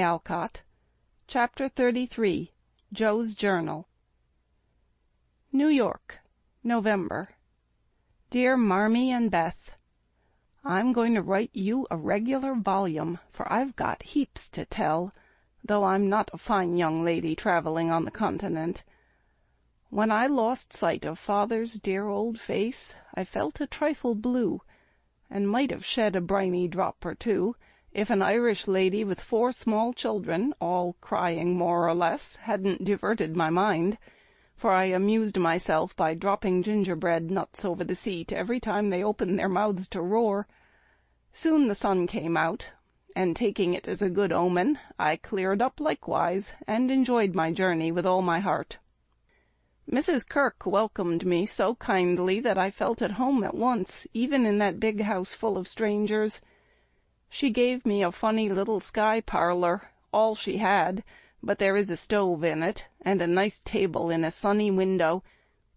Alcott. Chapter 33. Joe's Journal. New York, November. Dear Marmee and Beth, I'm going to write you a regular volume, for I've got heaps to tell, though I'm not a fine young lady traveling on the continent. When I lost sight of Father's dear old face, I felt a trifle blue, and might have shed a briny drop or two, if an Irish lady with 4 small children, all crying more or less, hadn't diverted my mind, for I amused myself by dropping gingerbread nuts over the seat every time they opened their mouths to roar. Soon the sun came out, and taking it as a good omen, I cleared up likewise, and enjoyed my journey with all my heart. Mrs. Kirk welcomed me so kindly that I felt at home at once, even in that big house full of strangers. She gave me a funny little sky parlor, all she had, but there is a stove in it, and a nice table in a sunny window,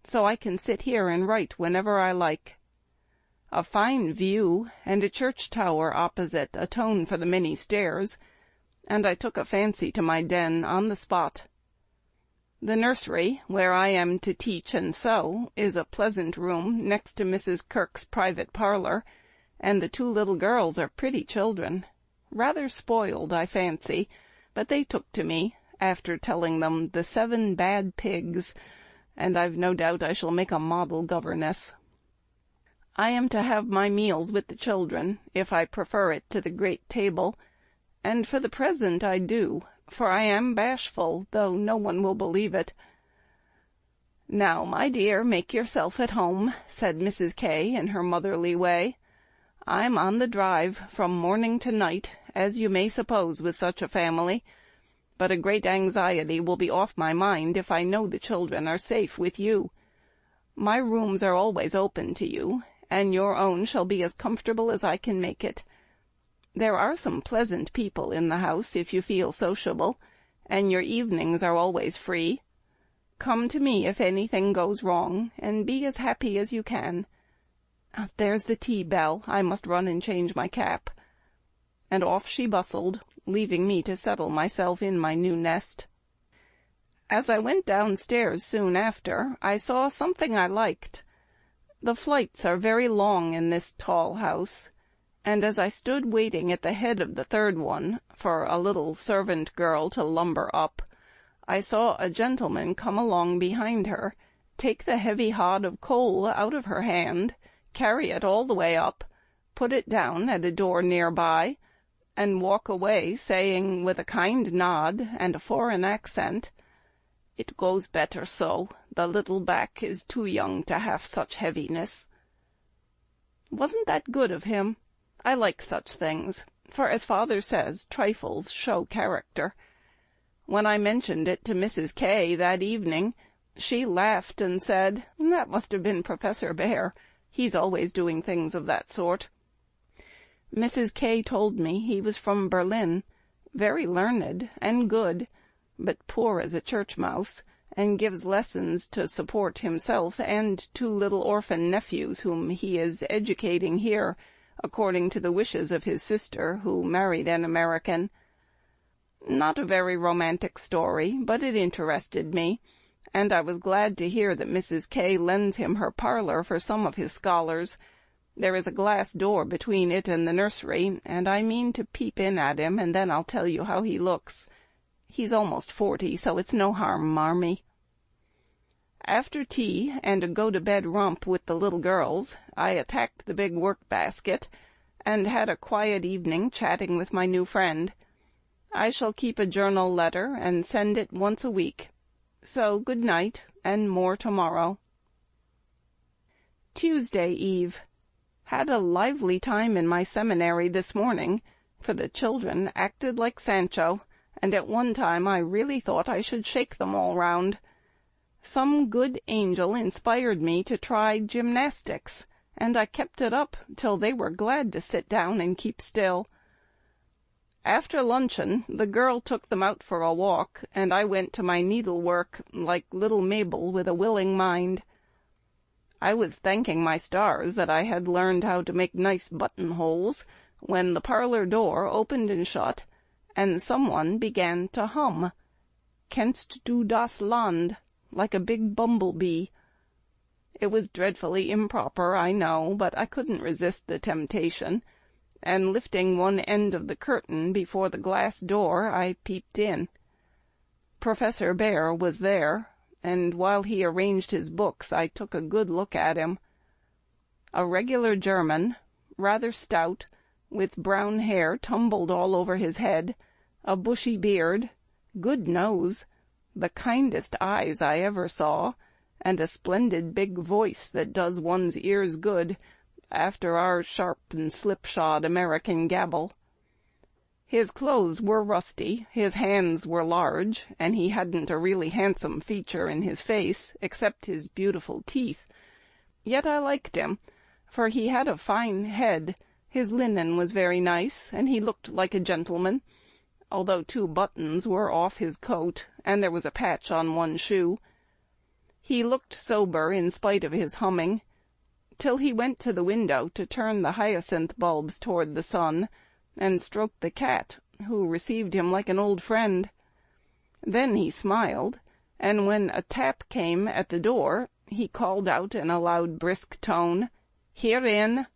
so I can sit here and write whenever I like. A fine view, and a church tower opposite atone for the many stairs, and I took a fancy to my den on the spot. The nursery, where I am to teach and sew, is a pleasant room next to Mrs. Kirk's private parlor, and the 2 little girls are pretty children. Rather spoiled, I fancy, but they took to me, after telling them the 7 bad pigs, and I've no doubt I shall make a model governess. I am to have my meals with the children, if I prefer it to the great table, and for the present I do, for I am bashful, though no one will believe it. "Now, my dear, make yourself at home," said Mrs. K. in her motherly way. "I'm on the drive from morning to night, as you may suppose with such a family, but a great anxiety will be off my mind if I know the children are safe with you. My rooms are always open to you, and your own shall be as comfortable as I can make it. There are some pleasant people in the house if you feel sociable, and your evenings are always free. Come to me if anything goes wrong, and be as happy as you can. There's the tea bell. I must run and change my cap." And off she bustled, leaving me to settle myself in my new nest. As I went downstairs soon after, I saw something I liked. The flights are very long in this tall house, and as I stood waiting at the head of the 3rd one for a little servant girl to lumber up, I saw a gentleman come along behind her, take the heavy hod of coal out of her hand, carry it all the way up, put it down at a door near by, and walk away, saying, with a kind nod and a foreign accent, "It goes better so. The little back is too young to have such heaviness." Wasn't that good of him? I like such things, for as Father says, trifles show character. When I mentioned it to Mrs. K. that evening, she laughed and said, "That must have been Professor Bear. He's always doing things of that sort." Mrs. K. told me he was from Berlin, very learned and good, but poor as a church mouse, and gives lessons to support himself and 2 little orphan nephews whom he is educating here, according to the wishes of his sister, who married an American. Not a very romantic story, but it interested me, and I was glad to hear that Mrs. K. lends him her parlor for some of his scholars. There is a glass door between it and the nursery, and I mean to peep in at him, and then I'll tell you how he looks. He's almost 40, so it's no harm, Marmee. After tea and a go-to-bed romp with the little girls, I attacked the big work-basket, and had a quiet evening chatting with my new friend. I shall keep a journal letter and send it once a week. So good night, and more tomorrow. Tuesday Eve. Had a lively time in my seminary this morning, for the children acted like Sancho, and at one time I really thought I should shake them all round. Some good angel inspired me to try gymnastics, and I kept it up till they were glad to sit down and keep still. After luncheon, the girl took them out for a walk, and I went to my needlework like little Mabel with a willing mind. I was thanking my stars that I had learned how to make nice buttonholes, when the parlor door opened and shut, and someone began to hum, "Kennst du das Land," like a big bumblebee. It was dreadfully improper, I know, but I couldn't resist the temptation, and lifting one end of the curtain before the glass door, I peeped in. Professor Bhaer was there, and while he arranged his books I took a good look at him. A regular German, rather stout, with brown hair tumbled all over his head, a bushy beard, good nose, the kindest eyes I ever saw, and a splendid big voice that does one's ears good, after our sharp and slipshod American gabble. His clothes were rusty, his hands were large, and he hadn't a really handsome feature in his face, except his beautiful teeth. Yet I liked him, for he had a fine head, his linen was very nice, and he looked like a gentleman, although 2 buttons were off his coat, and there was a patch on one shoe. He looked sober in spite of his humming, till he went to the window to turn the hyacinth bulbs toward the sun, and stroked the cat, who received him like an old friend. Then he smiled, and when a tap came at the door, he called out in a loud, brisk tone, "Herein."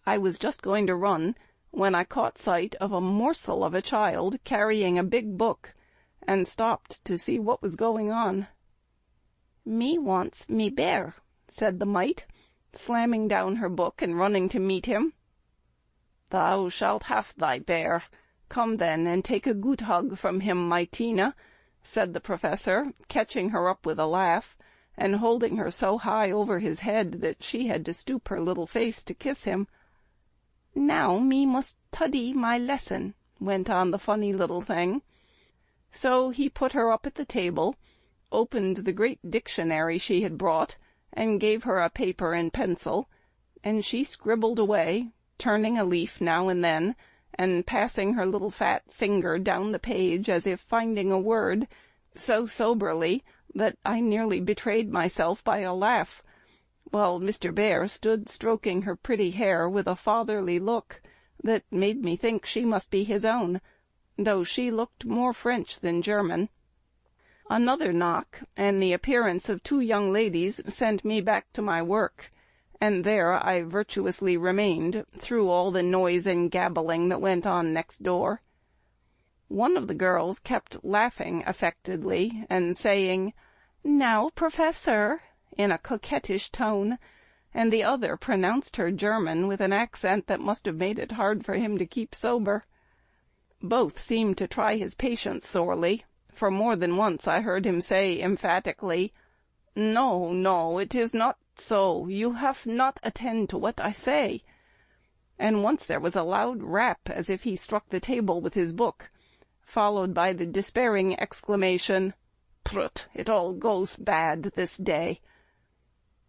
I was just going to run, when I caught sight of a morsel of a child carrying a big book, and stopped to see what was going on. "Me wants me bear," said the mite, slamming down her book and running to meet him. "Thou shalt have thy bear. Come then and take a good hug from him, my Tina," said the professor, catching her up with a laugh, and holding her so high over his head that she had to stoop her little face to kiss him. "Now me must tuddy my lesson," went on the funny little thing. So he put her up at the table, opened the great dictionary she had brought, and gave her a paper and pencil, and she scribbled away, turning a leaf now and then, and passing her little fat finger down the page as if finding a word, so soberly that I nearly betrayed myself by a laugh, while Mr. Bhaer stood stroking her pretty hair with a fatherly look that made me think she must be his own, though she looked more French than German. Another knock, and the appearance of 2 young ladies sent me back to my work, and there I virtuously remained through all the noise and gabbling that went on next door. One of the girls kept laughing affectedly and saying, "Now, Professor," in a coquettish tone, and the other pronounced her German with an accent that must have made it hard for him to keep sober. Both seemed to try his patience sorely, for more than once I heard him say emphatically, "No, no, it is not so. You have not attend to what I say." And once there was a loud rap as if he struck the table with his book, followed by the despairing exclamation, "Prut, it all goes bad this day."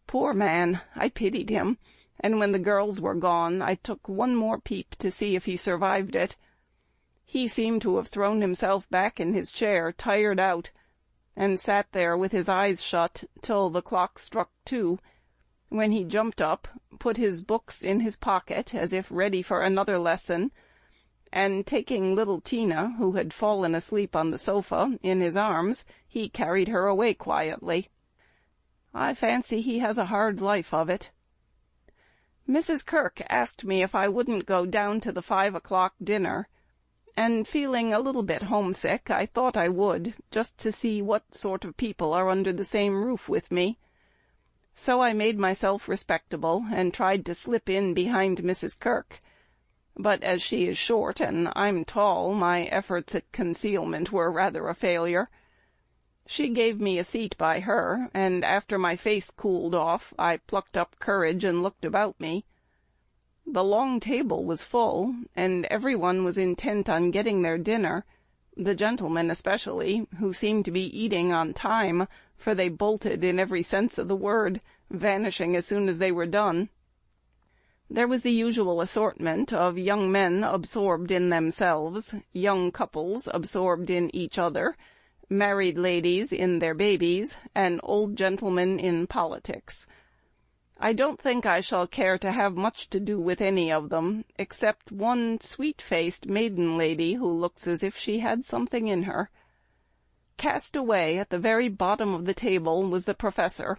Poor man, I pitied him, and when the girls were gone I took one more peep to see if he survived it. He seemed to have thrown himself back in his chair, tired out, and sat there with his eyes shut till the clock struck 2, when he jumped up, put his books in his pocket as if ready for another lesson, and taking little Tina, who had fallen asleep on the sofa, in his arms, he carried her away quietly. I fancy he has a hard life of it. Mrs. Kirk asked me if I wouldn't go down to the 5 o'clock dinner, and feeling a little bit homesick, I thought I would, just to see what sort of people are under the same roof with me. So I made myself respectable, and tried to slip in behind Mrs. Kirk. But as she is short and I'm tall, my efforts at concealment were rather a failure. She gave me a seat by her, and after my face cooled off, I plucked up courage and looked about me. The long table was full, and everyone was intent on getting their dinner, the gentlemen especially, who seemed to be eating on time, for they bolted in every sense of the word, vanishing as soon as they were done. There was the usual assortment of young men absorbed in themselves, young couples absorbed in each other, married ladies in their babies, and old gentlemen in politics. I don't think I shall care to have much to do with any of them, except one sweet-faced maiden lady who looks as if she had something in her. Cast away at the very bottom of the table was the professor,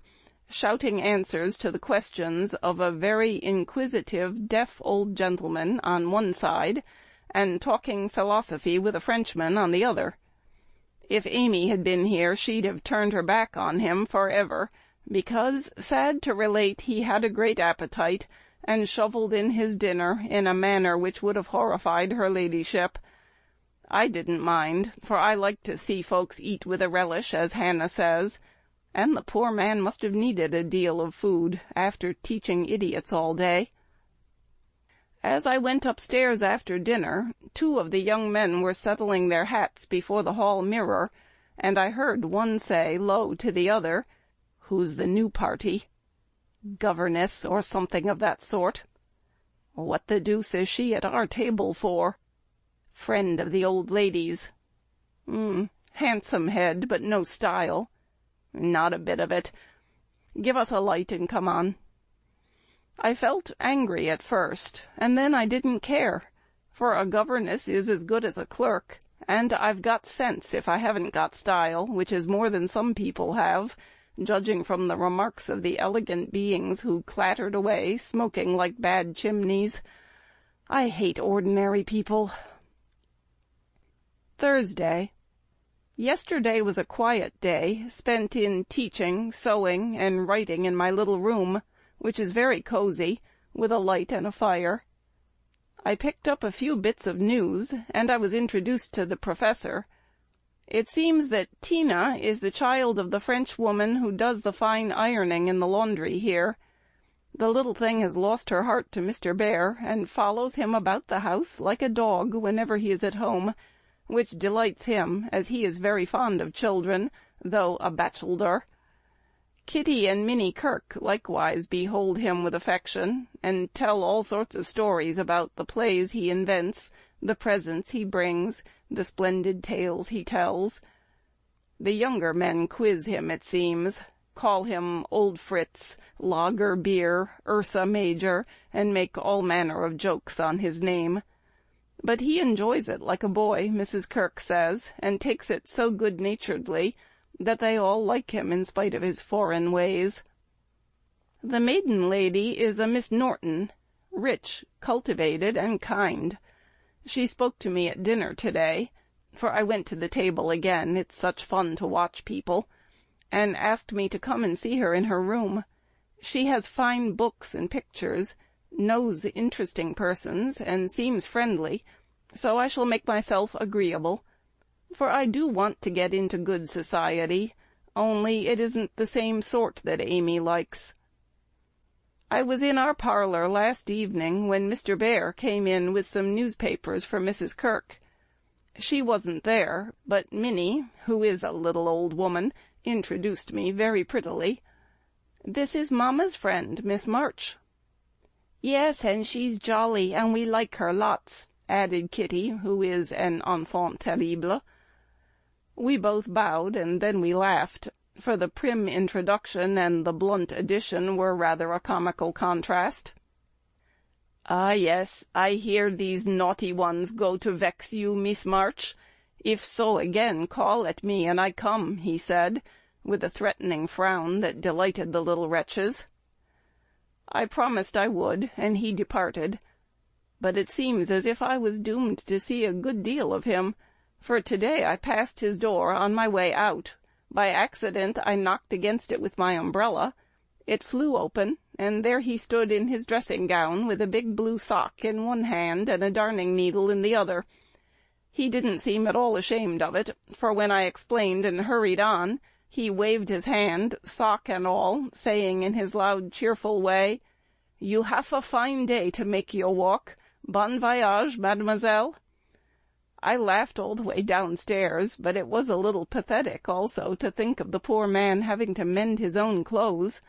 shouting answers to the questions of a very inquisitive, deaf old gentleman on one side, and talking philosophy with a Frenchman on the other. If Amy had been here, she'd have turned her back on him forever, because, sad to relate, he had a great appetite, and shovelled in his dinner in a manner which would have horrified her ladyship. I didn't mind, for I like to see folks eat with a relish, as Hannah says, and the poor man must have needed a deal of food, after teaching idiots all day. As I went upstairs after dinner, 2 of the young men were settling their hats before the hall mirror, and I heard one say low to the other, "Who's the new party?" "Governess, or something of that sort." "What the deuce is she at our table for?" "Friend of the old lady's." Handsome head, but no style." "Not a bit of it. Give us a light and come on." I felt angry at first, and then I didn't care, for a governess is as good as a clerk, and I've got sense if I haven't got style, which is more than some people have, judging from the remarks of the elegant beings who clattered away, smoking like bad chimneys. I hate ordinary people. Thursday. Yesterday was a quiet day, spent in teaching, sewing, and writing in my little room, which is very cosy, with a light and a fire. I picked up a few bits of news, and I was introduced to the professor. It seems that Tina is the child of the French woman who does the fine ironing in the laundry here. The little thing has lost her heart to Mr. Bear, and follows him about the house like a dog whenever he is at home, which delights him, as he is very fond of children, though a bachelor. Kitty and Minnie Kirk likewise behold him with affection, and tell all sorts of stories about the plays he invents, the presents he brings, the splendid tales he tells. The younger men quiz him, it seems, call him Old Fritz, Lager Beer, Ursa Major, and make all manner of jokes on his name. But he enjoys it like a boy, Mrs. Kirk says, and takes it so good-naturedly that they all like him in spite of his foreign ways. The maiden lady is a Miss Norton, rich, cultivated, and kind. She spoke to me at dinner today, for I went to the table again, it's such fun to watch people, and asked me to come and see her in her room. She has fine books and pictures, knows interesting persons, and seems friendly, so I shall make myself agreeable, for I do want to get into good society, only it isn't the same sort that Amy likes. I was in our parlour last evening when Mr. Bear came in with some newspapers for Mrs. Kirk. She wasn't there, but Minnie, who is a little old woman, introduced me very prettily. "This is Mamma's friend, Miss March." "Yes, and she's jolly, and we like her lots," added Kitty, who is an enfant terrible. We both bowed, and then we laughed, for the prim introduction and the blunt addition were rather a comical contrast. "Ah, yes, I hear these naughty ones go to vex you, Miss March. If so again, call at me, and I come," he said, with a threatening frown that delighted the little wretches. I promised I would, and he departed. But it seems as if I was doomed to see a good deal of him, for today I passed his door on my way out. By accident I knocked against it with my umbrella. It flew open, and there he stood in his dressing-gown, with a big blue sock in one hand and a darning needle in the other. He didn't seem at all ashamed of it, for when I explained and hurried on, he waved his hand, sock and all, saying in his loud, cheerful way, "You have a fine day to make your walk. Bon voyage, mademoiselle." I laughed all the way downstairs, but it was a little pathetic also to think of the poor man having to mend his own clothes.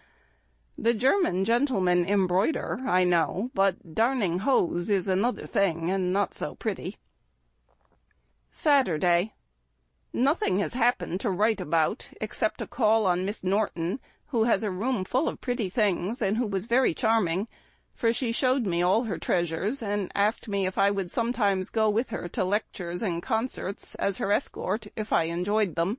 The German gentlemen embroider, I know, but darning hose is another thing, and not so pretty. Saturday. Nothing has happened to write about, except a call on Miss Norton, who has a room full of pretty things, and who was very charming, for she showed me all her treasures, and asked me if I would sometimes go with her to lectures and concerts as her escort if I enjoyed them.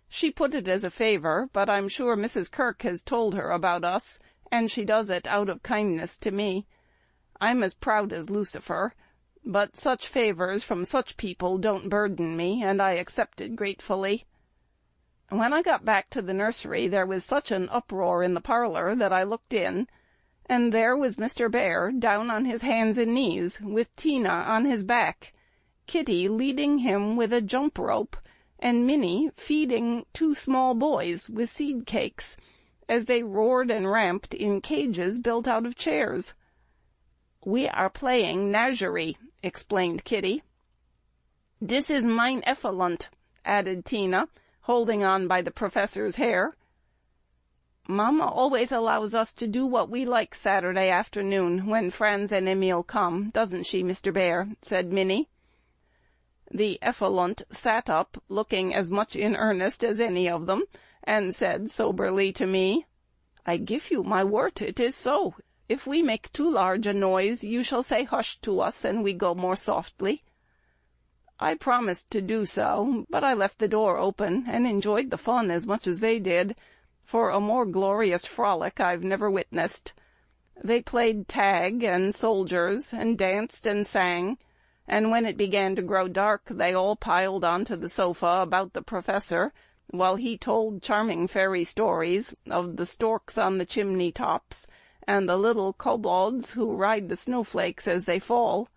She put it as a favour, but I'm sure Mrs. Kirk has told her about us, and she does it out of kindness to me. I'm as proud as Lucifer, but such favours from such people don't burden me, and I accept it gratefully. When I got back to the nursery there was such an uproar in the parlour that I looked in, and there was Mr. Bear down on his hands and knees, with Tina on his back, Kitty leading him with a jump rope, and Minnie feeding 2 small boys with seed cakes, as they roared and ramped in cages built out of chairs. "We are playing Nagerie," explained Kitty. "Dis is mein Effelunt," added Tina, holding on by the Professor's hair. "Mamma always allows us to do what we like Saturday afternoon when Franz and Emil come, doesn't she, Mr. Bear?" said Minnie. The Effelunt sat up, looking as much in earnest as any of them, and said soberly to me, "I give you my wort it is so. If we make too large a noise, you shall say hush to us, and we go more softly." I promised to do so, but I left the door open, and enjoyed the fun as much as they did, for a more glorious frolic I've never witnessed. They played tag and soldiers, and danced and sang, and when it began to grow dark they all piled onto the sofa about the Professor, while he told charming fairy stories of the storks on the chimney tops, and the little kobolds who ride the snowflakes as they fall.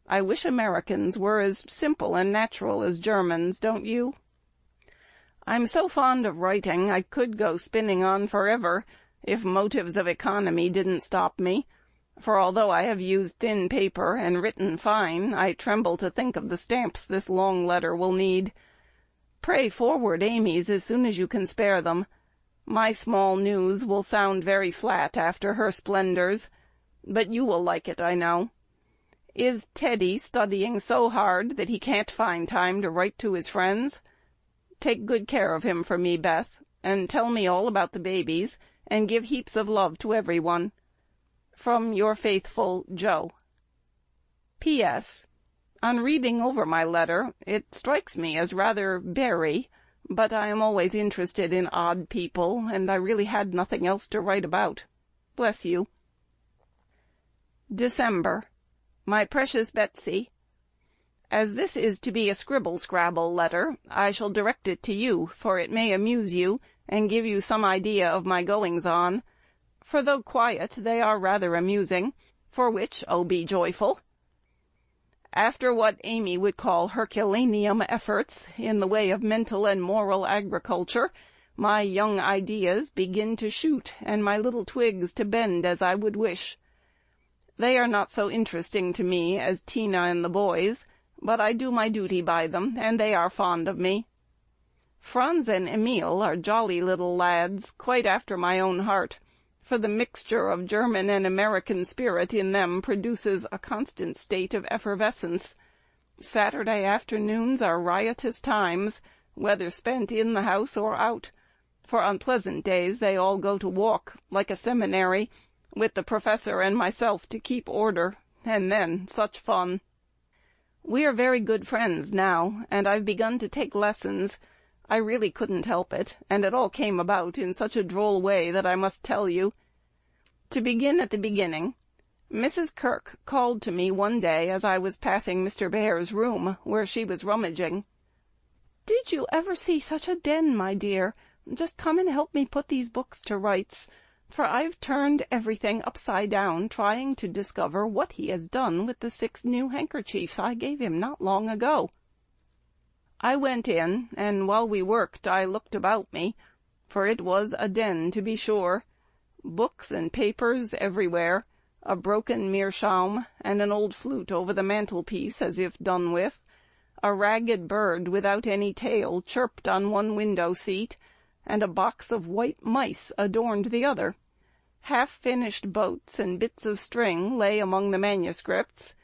I wish Americans were as simple and natural as Germans, don't you? I'm so fond of writing I could go spinning on forever, if motives of economy didn't stop me, for although I have used thin paper and written fine, I tremble to think of the stamps this long letter will need. Pray forward Amy's as soon as you can spare them. My small news will sound very flat after her splendours, but you will like it, I know. Is Teddy studying so hard that he can't find time to write to his friends? Take good care of him for me, Beth, and tell me all about the babies, and give heaps of love to everyone. From your faithful Joe. P.S. On reading over my letter, it strikes me as rather beary, but I am always interested in odd people, and I really had nothing else to write about. Bless you. December. My precious Betsy, as this is to be a scribble-scrabble letter, I shall direct it to you, for it may amuse you, and give you some idea of my goings-on, for though quiet, they are rather amusing, for which, oh, be joyful. After what Amy would call Herculaneum efforts in the way of mental and moral agriculture, my young ideas begin to shoot, and my little twigs to bend as I would wish. They are not so interesting to me as Tina and the boys, but I do my duty by them, and they are fond of me. Franz and Emil are jolly little lads, quite after my own heart, for the mixture of German and American spirit in them produces a constant state of effervescence. Saturday afternoons are riotous times, whether spent in the house or out, for on pleasant days they all go to walk, like a seminary, with the Professor and myself to keep order, and then such fun. We are very good friends now, and I've begun to take lessons. I really couldn't help it, and it all came about in such a droll way that I must tell you. To begin at the beginning, Mrs. Kirk called to me one day as I was passing Mr. Bear's room, where she was rummaging. "Did you ever see such a den, my dear? Just come and help me put these books to rights, for I've turned everything upside down trying to discover what he has done with the 6 new handkerchiefs I gave him not long ago." I went in, and while we worked I looked about me, for it was a den to be sure. Books and papers everywhere, a broken meerschaum, and an old flute over the mantelpiece as if done with. A ragged bird without any tail chirped on one window-seat, and a box of white mice adorned the other. Half-finished boats and bits of string lay among the manuscripts.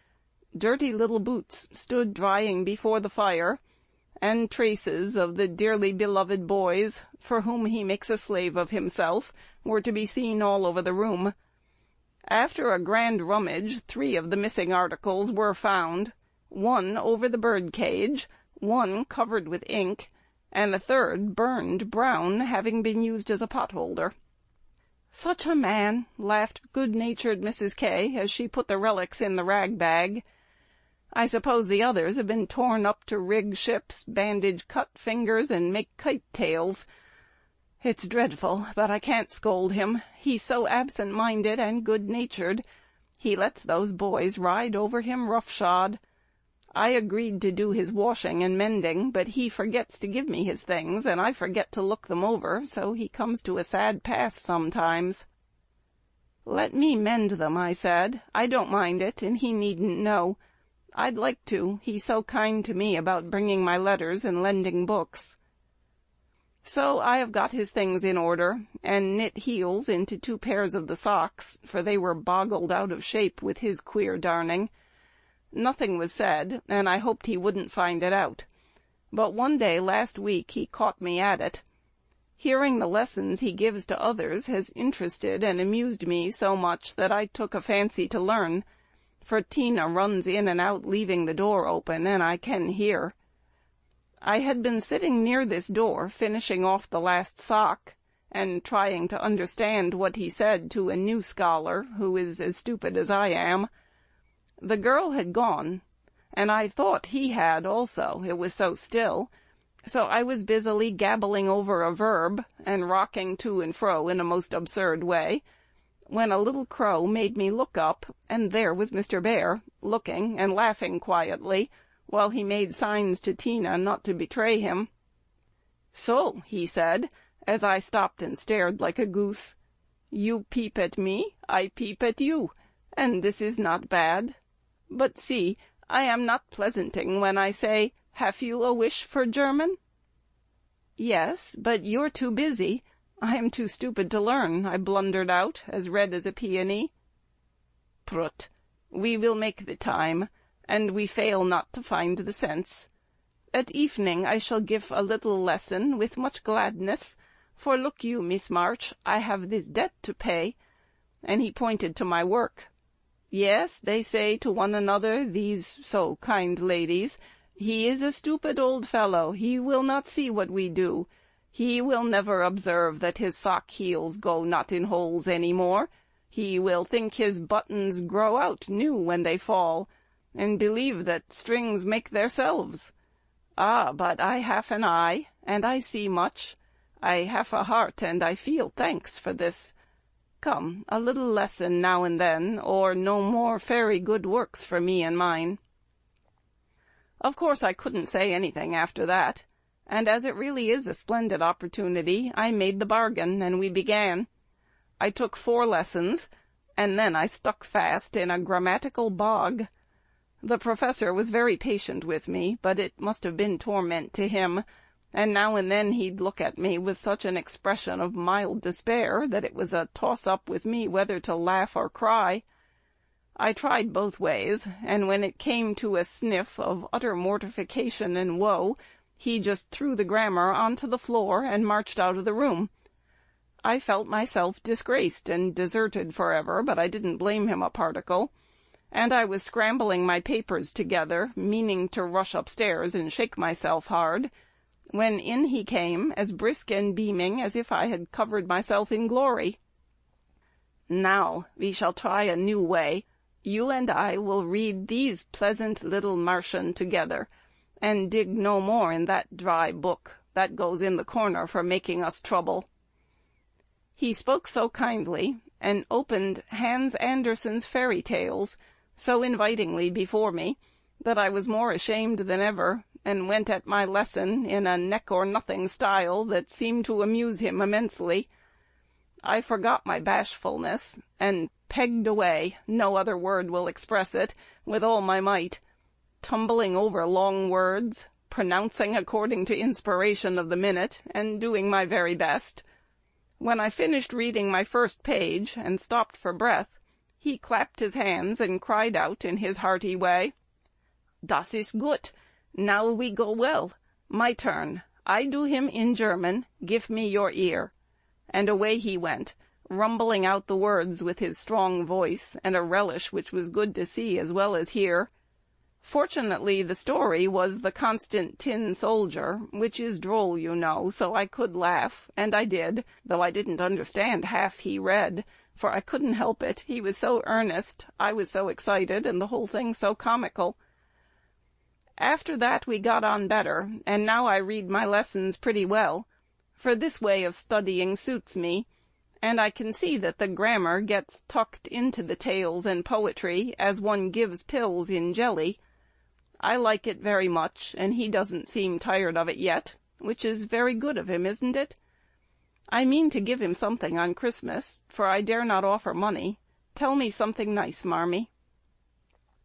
Dirty little boots stood drying before the fire, and traces of the dearly beloved boys, for whom he makes a slave of himself, were to be seen all over the room. After a grand rummage, 3 of the missing articles were found, 1 over the bird-cage, 1 covered with ink, and a 3rd burned brown, having been used as a pot-holder. "Such a man," laughed good-natured Mrs. K. as she put the relics in the rag-bag. "I suppose the others have been torn up to rig ships, bandage cut fingers, and make kite-tails. It's dreadful, but I can't scold him. He's so absent-minded and good-natured. He lets those boys ride over him roughshod. I agreed to do his washing and mending, but he forgets to give me his things, and I forget to look them over, so he comes to a sad pass sometimes." "Let me mend them," I said. "I don't mind it, and he needn't know. I'd like to, he's so kind to me about bringing my letters and lending books." So I have got his things in order, and knit heels into 2 pairs of the socks, for they were boggled out of shape with his queer darning. Nothing was said, and I hoped he wouldn't find it out. But one day last week he caught me at it. Hearing the lessons he gives to others has interested and amused me so much that I took a fancy to learn, for Tina runs in and out leaving the door open, and I can hear. I had been sitting near this door finishing off the last sock, and trying to understand what he said to a new scholar who is as stupid as I am. The girl had gone, and I thought he had also, it was so still, so I was busily gabbling over a verb and rocking to and fro in a most absurd way, when a little crow made me look up, and there was Mr. Bear, looking and laughing quietly, while he made signs to Tina not to betray him. "So," he said, as I stopped and stared like a goose, "you peep at me, I peep at you, and this is not bad. But see, I am not pleasanting when I say, 'Have you a wish for German?'" "Yes, but you're too busy. I am too stupid to learn," I blundered out, as red as a peony. "Prut, we will make the time, and we fail not to find the sense. At evening I shall give a little lesson with much gladness, for look you, Miss March, I have this debt to pay," and he pointed to my work. "Yes, they say to one another, these so kind ladies, 'He is a stupid old fellow, he will not see what we do. He will never observe that his sock heels go not in holes any more. He will think his buttons grow out new when they fall, and believe that strings make theirselves.' Ah, but I have an eye, and I see much. I have a heart, and I feel thanks for this. Come, a little lesson now and then, or no more fairy good works for me and mine." Of course I couldn't say anything after that, and as it really is a splendid opportunity, I made the bargain, and we began. I took 4 lessons, and then I stuck fast in a grammatical bog. The professor was very patient with me, but it must have been torment to him, and now and then he'd look at me with such an expression of mild despair that it was a toss-up with me whether to laugh or cry. I tried both ways, and when it came to a sniff of utter mortification and woe, he just threw the grammar onto the floor and marched out of the room. I felt myself disgraced and deserted forever, but I didn't blame him a particle, and I was scrambling my papers together, meaning to rush upstairs and shake myself hard, when in he came, as brisk and beaming as if I had covered myself in glory. "Now we shall try a new way. You and I will read these pleasant little Martian together, and dig no more in that dry book that goes in the corner for making us trouble." He spoke so kindly, and opened Hans Andersen's Fairy Tales so invitingly before me, that I was more ashamed than ever, and went at my lesson in a neck-or-nothing style that seemed to amuse him immensely. I forgot my bashfulness, and pegged away, no other word will express it, with all my might, tumbling over long words, pronouncing according to inspiration of the minute, and doing my very best. When I finished reading my first page, and stopped for breath, he clapped his hands and cried out in his hearty way, "Das ist gut. Now we go well. My turn. I do him in German, give me your ear." And away he went, rumbling out the words with his strong voice, and a relish which was good to see as well as hear. Fortunately, the story was The Constant Tin Soldier, which is droll, you know, so I could laugh, and I did, though I didn't understand half he read, for I couldn't help it. He was so earnest, I was so excited, and the whole thing so comical. After that we got on better, and now I read my lessons pretty well, for this way of studying suits me, and I can see that the grammar gets tucked into the tales and poetry as one gives pills in jelly. I like it very much, and he doesn't seem tired of it yet, which is very good of him, isn't it? I mean to give him something on Christmas, for I dare not offer money. Tell me something nice, Marmee.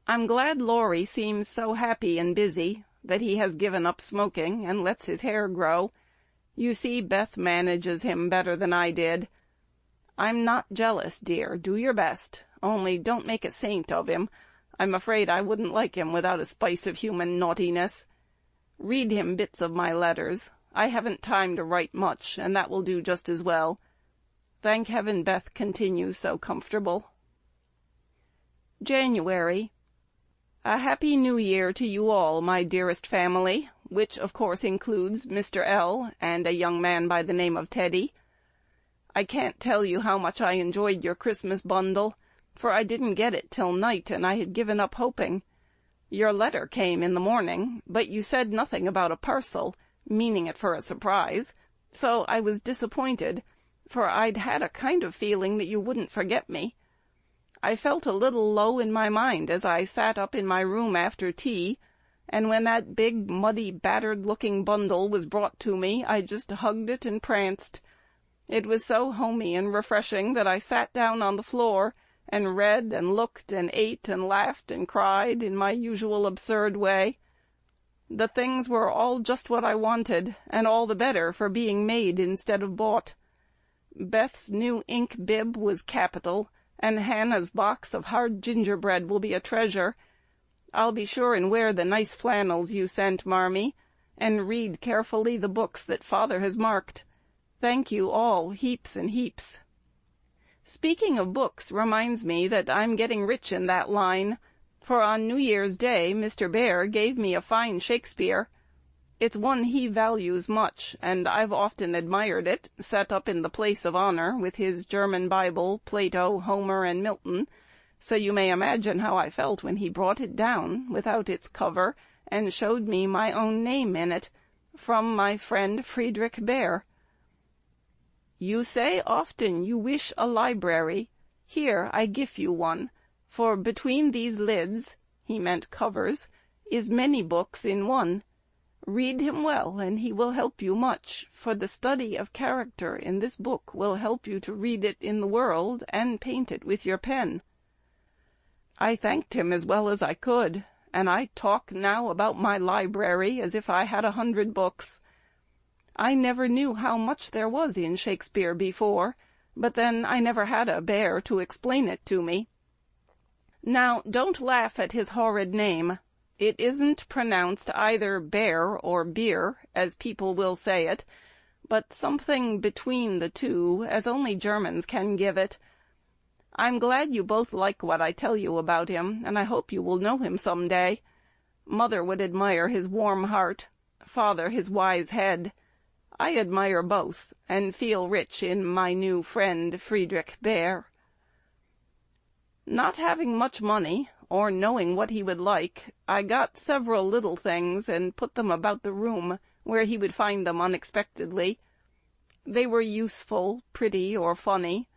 I'm glad Laurie seems so happy and busy, that he has given up smoking and lets his hair grow. You see, Beth manages him better than I did. I'm not jealous, dear. Do your best, only don't make a saint of him. I'm afraid I wouldn't like him without a spice of human naughtiness. Read him bits of my letters. I haven't time to write much, and that will do just as well. Thank heaven Beth continues so comfortable. January. A Happy New Year to you all, my dearest family, which of course includes Mr. L. and a young man by the name of Teddy. I can't tell you how much I enjoyed your Christmas bundle, for I didn't get it till night, and I had given up hoping. Your letter came in the morning, but you said nothing about a parcel, meaning it for a surprise, so I was disappointed, for I'd had a kind of feeling that you wouldn't forget me. I felt a little low in my mind as I sat up in my room after tea, and when that big, muddy, battered-looking bundle was brought to me, I just hugged it and pranced. It was so homey and refreshing that I sat down on the floor and read and looked and ate and laughed and cried in my usual absurd way. The things were all just what I wanted, and all the better for being made instead of bought. Beth's new ink bib was capital, and Hannah's box of hard gingerbread will be a treasure. I'll be sure and wear the nice flannels you sent, Marmee, and read carefully the books that Father has marked. Thank you all, heaps and heaps. Speaking of books reminds me that I'm getting rich in that line, for on New Year's Day Mr. Bear gave me a fine Shakespeare. It's one he values much, and I've often admired it, set up in the place of honor with his German Bible, Plato, Homer, and Milton, so you may imagine how I felt when he brought it down, without its cover, and showed me my own name in it, from my friend Friedrich Bear. You say often you wish a library. Here I give you one, for between these lids, he meant covers, is many books in one. Read him well, and he will help you much, for the study of character in this book will help you to read it in the world and paint it with your pen. I thanked him as well as I could, and I talk now about my library as if I had 100 books. I never knew how much there was in Shakespeare before, but then I never had a bear to explain it to me. Now, don't laugh at his horrid name. It isn't pronounced either bear or beer, as people will say it, but something between the two, as only Germans can give it. I'm glad you both like what I tell you about him, and I hope you will know him some day. Mother would admire his warm heart, Father his wise head. I admire both, and feel rich in my new friend Friedrich Bear. Not having much money, or knowing what he would like, I got several little things and put them about the room, where he would find them unexpectedly. They were useful, pretty, or funny.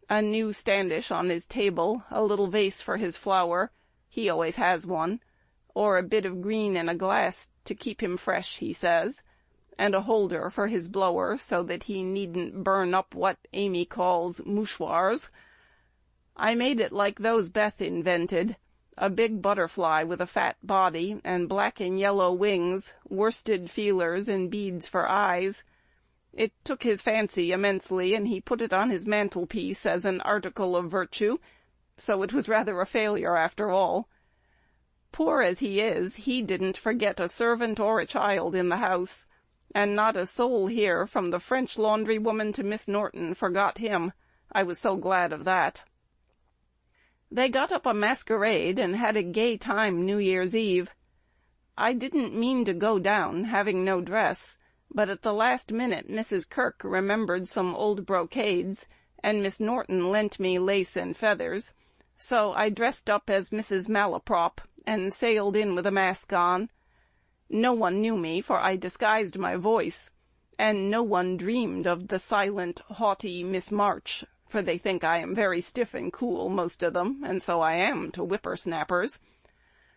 A new standish on his table, a little vase for his flower, he always has one, or a bit of green in a glass to keep him fresh, he says, and a holder for his blower, so that he needn't burn up what Amy calls mouchoirs. I made it like those Beth invented, a big butterfly with a fat body and black and yellow wings, worsted feelers and beads for eyes. It took his fancy immensely, and he put it on his mantelpiece as an article of virtue, so it was rather a failure after all. Poor as he didn't forget a servant or a child in the house, and not a soul here, from the French laundry woman to Miss Norton, forgot him. I was so glad of that. They got up a masquerade and had a gay time New Year's Eve. I didn't mean to go down, having no dress, but at the last minute Mrs. Kirk remembered some old brocades, and Miss Norton lent me lace and feathers, so I dressed up as Mrs. Malaprop and sailed in with a mask on. No one knew me, for I disguised my voice, and no one dreamed of the silent, haughty Miss March, for they think I am very stiff and cool, most of them, and so I am to whippersnappers,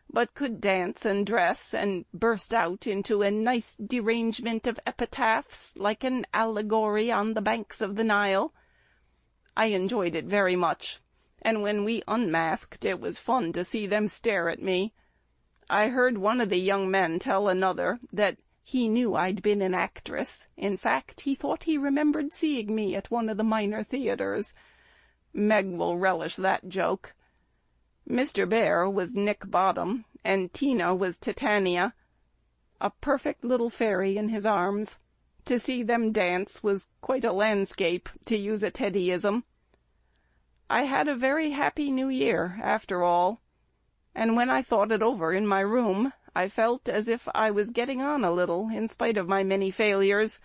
but could dance and dress and burst out into a nice derangement of epitaphs, like an allegory on the banks of the Nile. I enjoyed it very much, and when we unmasked it was fun to see them stare at me. I heard one of the young men tell another that he knew I'd been an actress. In fact, he thought he remembered seeing me at one of the minor theatres. Meg will relish that joke. Mr. Bear was Nick Bottom, and Tina was Titania, a perfect little fairy in his arms. To see them dance was quite a landscape, to use a Teddyism. I had a very happy New Year, after all, and when I thought it over in my room, I felt as if I was getting on a little, in spite of my many failures,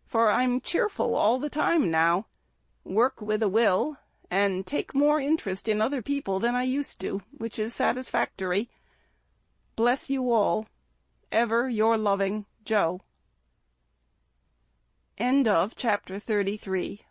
for I'm cheerful all the time now, work with a will, and take more interest in other people than I used to, which is satisfactory. Bless you all. Ever your loving, Joe. End of chapter 33.